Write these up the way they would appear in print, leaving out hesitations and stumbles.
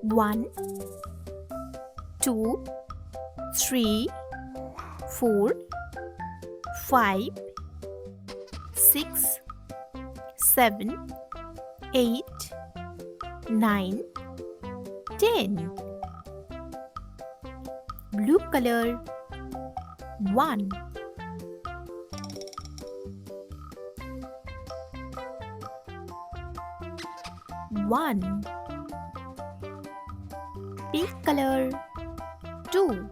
1, 2, 3, 4, 5, 6, 7, 8, 9, 10. Blue color 1, 1. Pink color 2,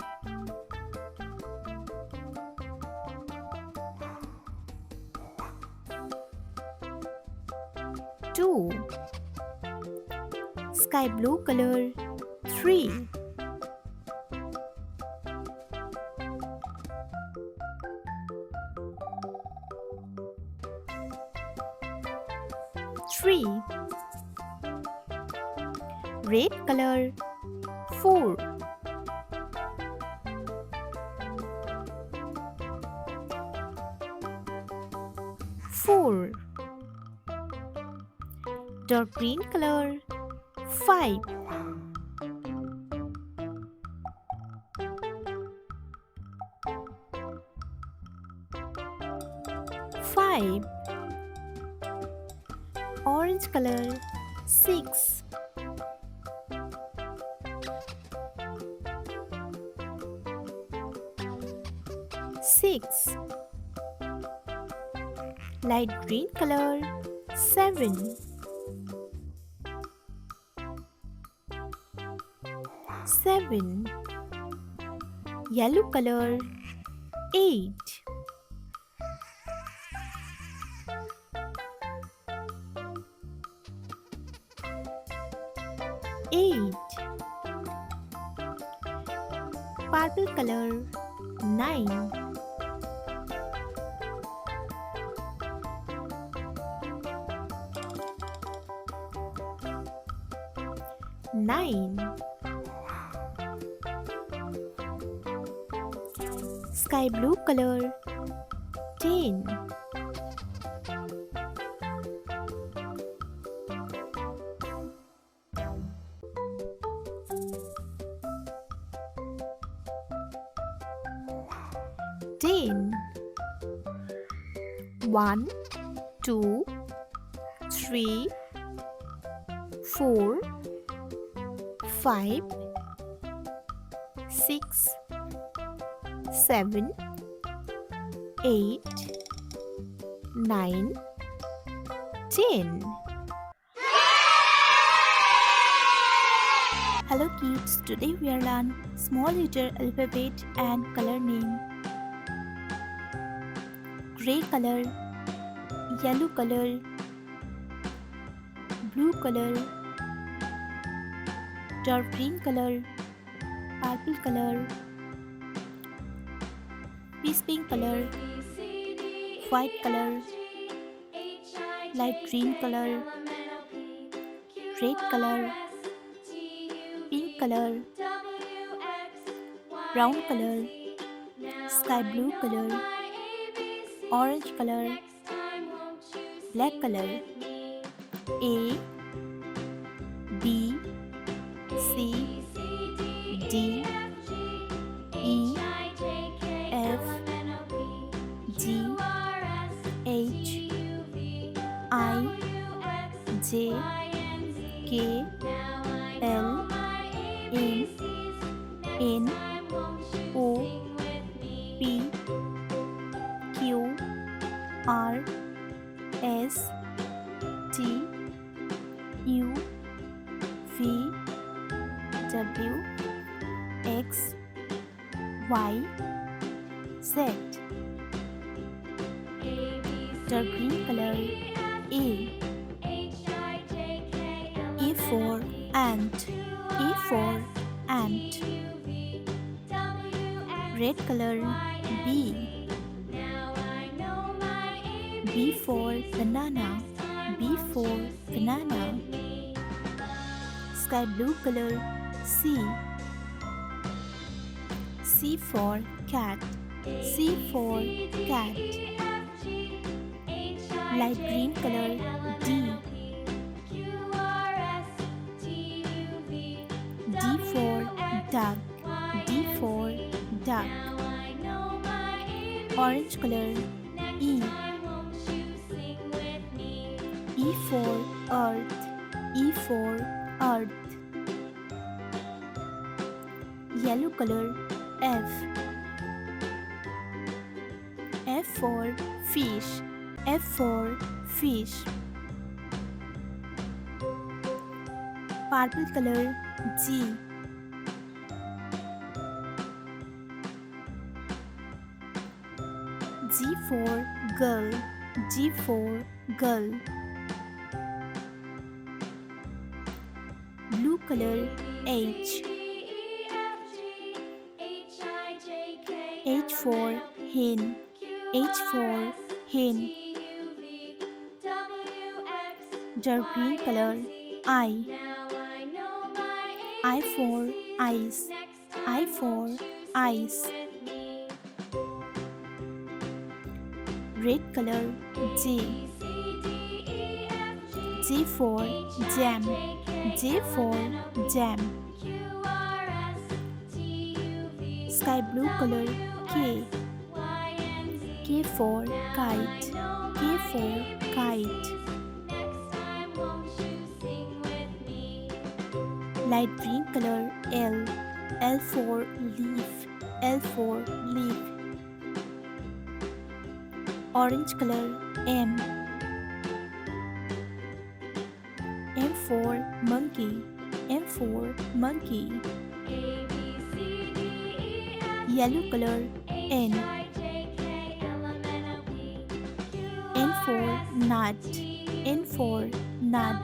2. Sky blue color 3, 3. Red color 4, 4. Dark green color 5, 5. Orange color 6, 6. Light green color 7, 7. Yellow color 8, 8. Purple color 9, 9. Sky blue color 10, 10. 1, 2, 3, 4, 5, 6, 7, 8, 9, 10. Hello kids, today we are learn small letter alphabet and color name. Gray color, yellow color, blue color, dark green color, purple color, peach pink color, white color, light green color, red color, pink color, brown color, sky blue color, orange color, black color. A, B, C, D, E, F, G, H, I, J, K, L, M, N, O, P, Q, R, S, T, U, V, W, X, Y, Z. Dark green color A. A for ant. A for ant. Red color B. B for banana. B for banana. Sky blue color C. C for cat. C for cat. Light green color D. duck. D for duck. Orange color. E. E for earth. E for earth. Yellow color. F. F for fish. F for fish. Purple color. G. G for girl. G for girl. Blue color. H. H for hen. H for hen. Dark green color. I. I for ice. I for ice. Red color. J. J for jam. J for jam. Sky blue color. K. K for kite. K for kite. Light green color. L. L for leaf. L for leaf. Orange color. M. M for monkey. M for monkey. Yellow color. N. N for nut. N for nut.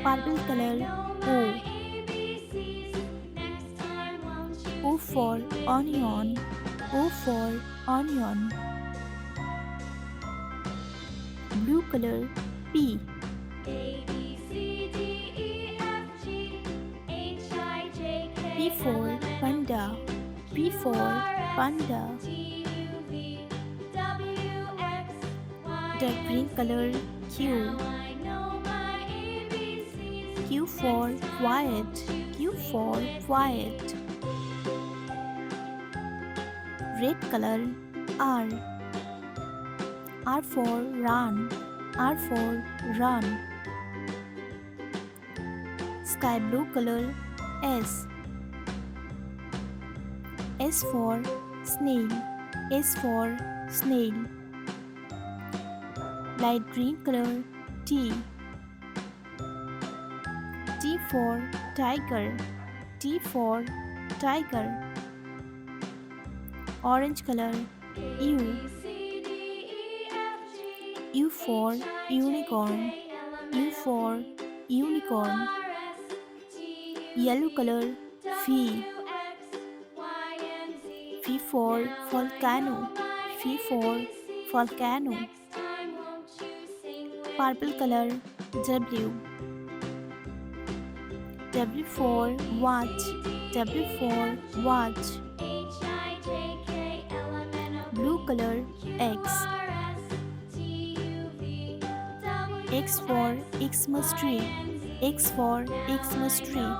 Purple color. O. O for onion. O for onion. Blue color. P. P for panda. P for panda. Dark green color. Q. Q for quiet. Q for quiet. Red color. R. R for run. R for run. Sky blue color. S. S for snail. S for snail. Light green color. T. T for tiger. T for tiger. Orange color. U. U for unicorn. U for unicorn. Yellow color. V. V for volcano. V for volcano. Purple color. W. W for watch. W for watch. Blue color. X. X for Xmas tree. X for Xmas tree.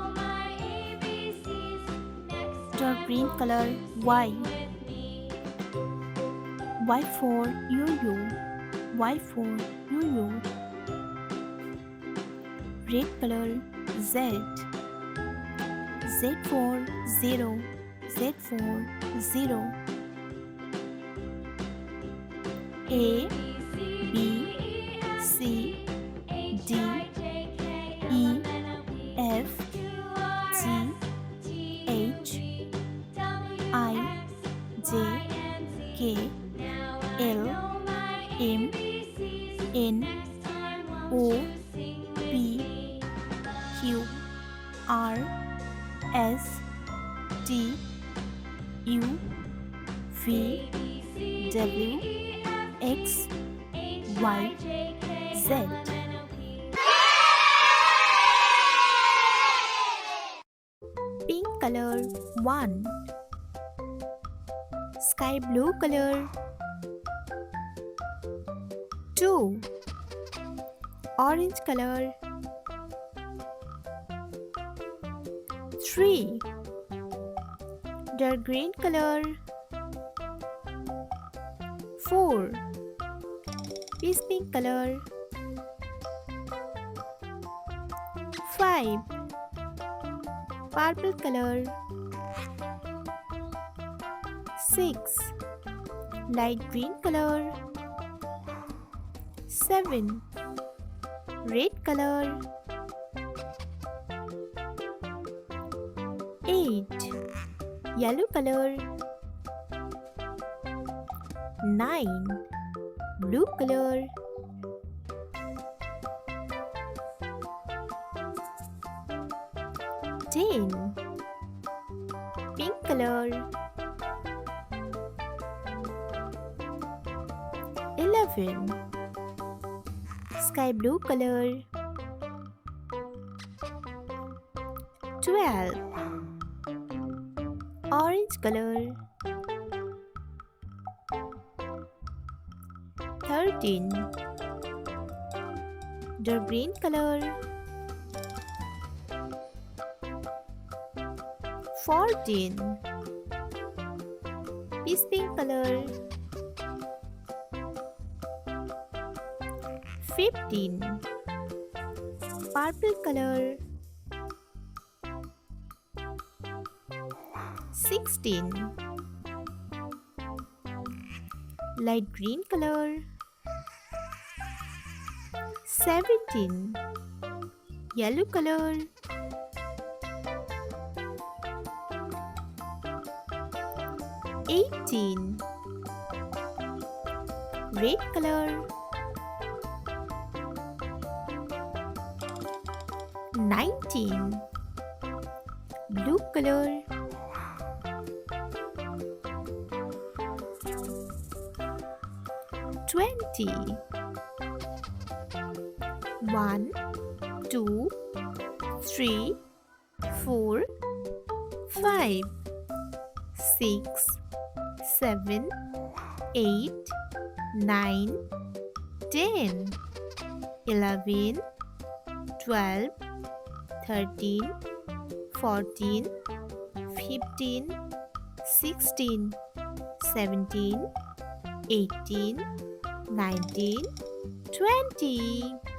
Dark green color. Y. Y for yo-yo. Y for yo-yo. Red color. Z. Z for zero. Z for zero. A. B. C. D. E. F. G. H. I. J. K. L. M. N. O. P. Q. R. S. T. U. V. W. X. Y. Z. Pink color 1. Sky blue color 2. Orange color 3. Dark green color. 4. Peach pink color. 5. Purple color. 6. Light green color. 7. Red color. 8. Yellow color. 9. Blue color. 10. Pink color. 11. Sky blue color. 12. Orange color. 13. Dark green color. 14. Peach pink color. 15. Purple color. 16. Light green color. 17. Yellow color. 18. Red color. 19. Blue color. 20. 1, 2, 3, 4, 5, 6, 7, 8, 9, 10, 11, 12, 13, 14, 15, 16, 17, 18, 19, 20.